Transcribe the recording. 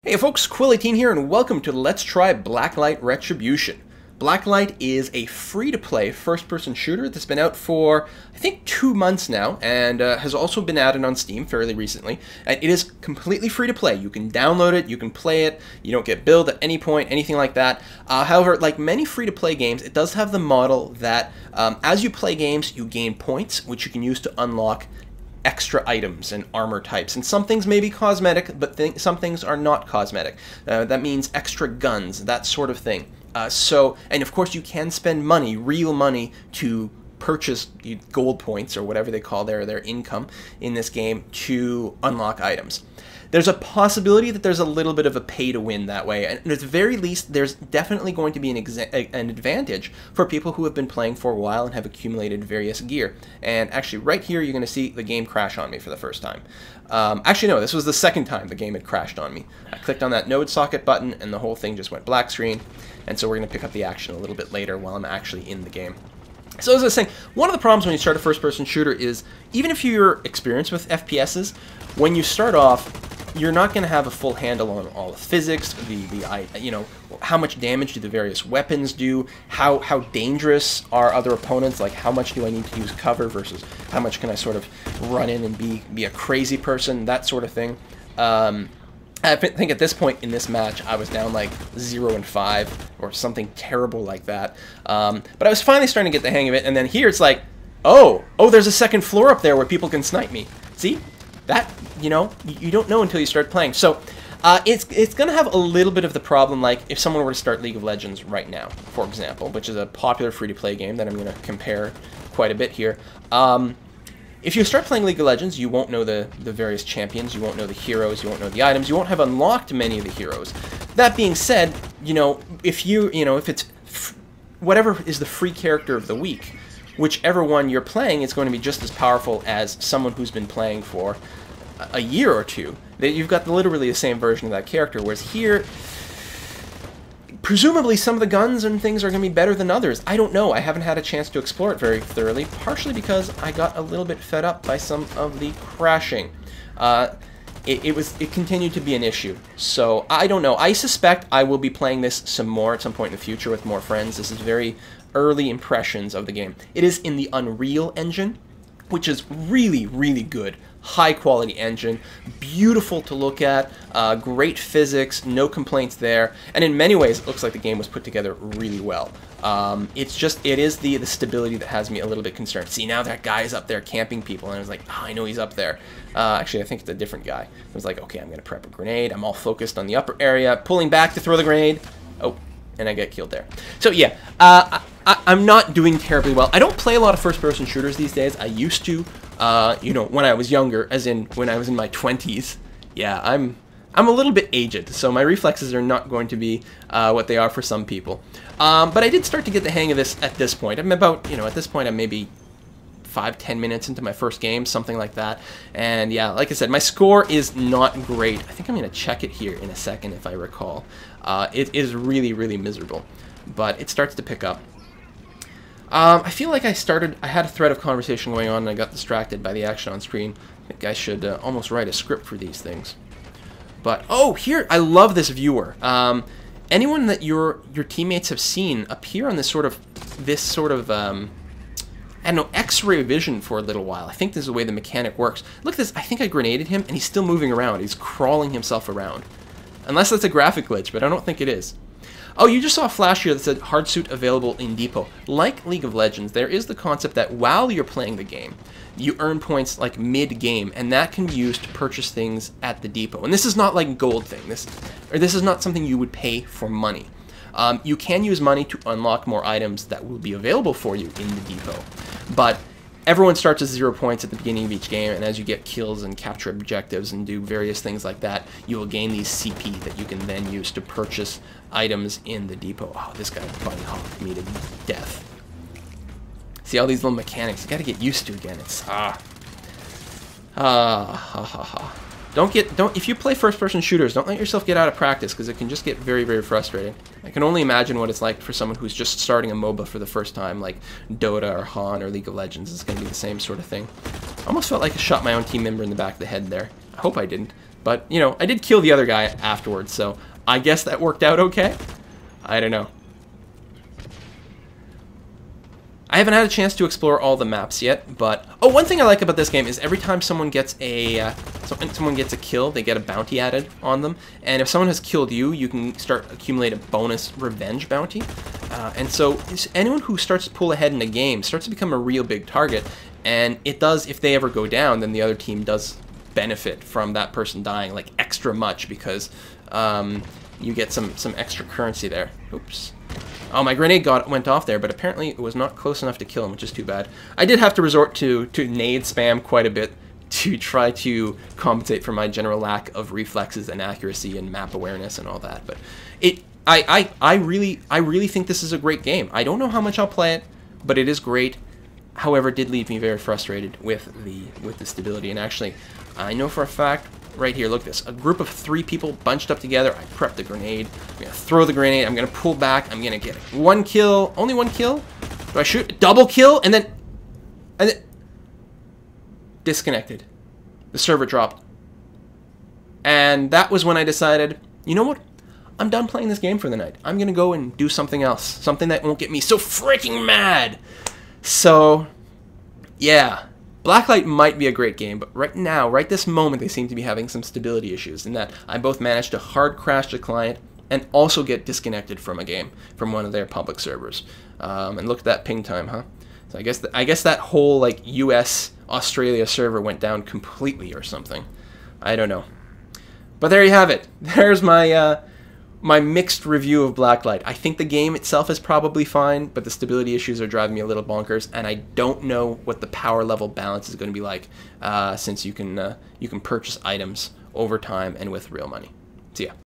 Hey folks, Quill18 here, and welcome to Let's Try Blacklight Retribution. Blacklight is a free-to-play first-person shooter that's been out for, I think, 2 months now, and has also been added on Steam fairly recently. And it is completely free-to-play. You can download it, you can play it, you don't get billed at any point, anything like that. However, like many free-to-play games, it does have the model that as you play games, you gain points, which you can use to unlock extra items and armor types, and some things may be cosmetic, but some things are not cosmetic. That means extra guns, that sort of thing. And of course you can spend money, real money, to purchase gold points, or whatever they call their income in this game, to unlock items. There's a possibility that there's a little bit of a pay to win that way, and at the very least there's definitely going to be an advantage for people who have been playing for a while and have accumulated various gear. And actually right here you're going to see the game crash on me for the first time. Actually no, this was the second time the game had crashed on me. I clicked on that node socket button and the whole thing just went black screen, and so we're going to pick up the action a little bit later while I'm actually in the game. So as I was saying, one of the problems when you start a first-person shooter is, even if you're experienced with FPSs, when you start off, you're not going to have a full handle on all the physics, you know, how much damage do the various weapons do, how dangerous are other opponents, like how much do I need to use cover versus how much can I sort of run in and be a crazy person, that sort of thing. I think at this point in this match, I was down like 0-5 or something terrible like that. But I was finally starting to get the hang of it, and then here it's like, oh, there's a second floor up there where people can snipe me. See? That, you know, you don't know until you start playing. So it's going to have a little bit of the problem, like if someone were to start League of Legends right now, for example, which is a popular free-to-play game that I'm going to compare quite a bit here. If you start playing League of Legends, you won't know the various champions, you won't know the heroes, you won't know the items, you won't have unlocked many of the heroes. That being said, you know, if it's whatever is the free character of the week, whichever one you're playing is going to be just as powerful as someone who's been playing for a year or two. That you've got literally the same version of that character, whereas here, presumably some of the guns and things are going to be better than others. I don't know. I haven't had a chance to explore it very thoroughly, partially because I got a little bit fed up by some of the crashing. It continued to be an issue. So I don't know. I suspect I will be playing this some more at some point in the future with more friends. This is very early impressions of the game. It is in the Unreal Engine, which is really, really good. High quality engine, beautiful to look at, great physics, no complaints there, and in many ways it looks like the game was put together really well. It is the stability that has me a little bit concerned. See, now that guy is up there camping people, and I was like, oh, I know he's up there. Actually, I think it's a different guy. I was like, okay, I'm going to prep a grenade. I'm all focused on the upper area, pulling back to throw the grenade. Oh, and I get killed there. So yeah, I'm not doing terribly well. I don't play a lot of first-person shooters these days. I used to, you know, when I was younger, as in when I was in my 20s. Yeah, I'm a little bit aged, so my reflexes are not going to be what they are for some people. But I did start to get the hang of this at this point. I'm about, you know, at this point I'm maybe 5-10 minutes into my first game, something like that. And yeah, like I said, my score is not great. I think I'm going to check it here in a second if I recall. It is really, really miserable, but it starts to pick up. I feel like I had a thread of conversation going on and I got distracted by the action on screen. I think I should almost write a script for these things. But, oh, here, I love this viewer. Anyone that your teammates have seen appear on this sort of, I don't know, X-ray vision for a little while. I think this is the way the mechanic works. Look at this, I think I grenaded him and he's still moving around. He's crawling himself around. Unless that's a graphic glitch, but I don't think it is. Oh, you just saw a flash here that said hard suit available in depot. Like League of Legends, there is the concept that while you're playing the game, you earn points like mid-game, and that can be used to purchase things at the depot. And this is not like a gold thing. This is not something you would pay for money. You can use money to unlock more items that will be available for you in the depot. But everyone starts with 0 points at the beginning of each game, and as you get kills and capture objectives and do various things like that, you will gain these CP that you can then use to purchase items in the depot. Oh, this guy bunny hopped me to death. See all these little mechanics you gotta get used to again. It's if you play first-person shooters, don't let yourself get out of practice, because it can just get very, very frustrating. I can only imagine what it's like for someone who's just starting a MOBA for the first time, like Dota or Han or League of Legends. It's going to be the same sort of thing. I almost felt like I shot my own team member in the back of the head there. I hope I didn't. But, you know, I did kill the other guy afterwards, so I guess that worked out okay. I don't know. I haven't had a chance to explore all the maps yet, but oh, one thing I like about this game is every time someone gets a kill, they get a bounty added on them, and if someone has killed you, you can start accumulate a bonus revenge bounty, and so anyone who starts to pull ahead in the game starts to become a real big target, and it does, if they ever go down, then the other team does benefit from that person dying like extra much because you get some extra currency there. Oops. Oh, my grenade went off there, but apparently it was not close enough to kill him, which is too bad. I did have to resort to nade spam quite a bit to try to compensate for my general lack of reflexes and accuracy and map awareness and all that. But I really think this is a great game. I don't know how much I'll play it, but it is great. However, it did leave me very frustrated with the stability. And actually, I know for a fact. Right here, look at this. A group of 3 people bunched up together. I prepped the grenade. I'm going to throw the grenade. I'm going to pull back. I'm going to get 1 kill. Only 1 kill? Do I shoot? Double kill? And then... disconnected. The server dropped. And that was when I decided, you know what? I'm done playing this game for the night. I'm going to go and do something else. Something that won't get me so freaking mad. So, yeah. Blacklight might be a great game, but right now, right this moment, they seem to be having some stability issues in that I both managed to hard crash the client and also get disconnected from a game, from one of their public servers. And look at that ping time, huh? So I guess that whole like US Australia server went down completely or something. I don't know. But there you have it. There's my my mixed review of Blacklight. I think the game itself is probably fine, but the stability issues are driving me a little bonkers, and I don't know what the power level balance is going to be like, since you can purchase items over time and with real money. See ya.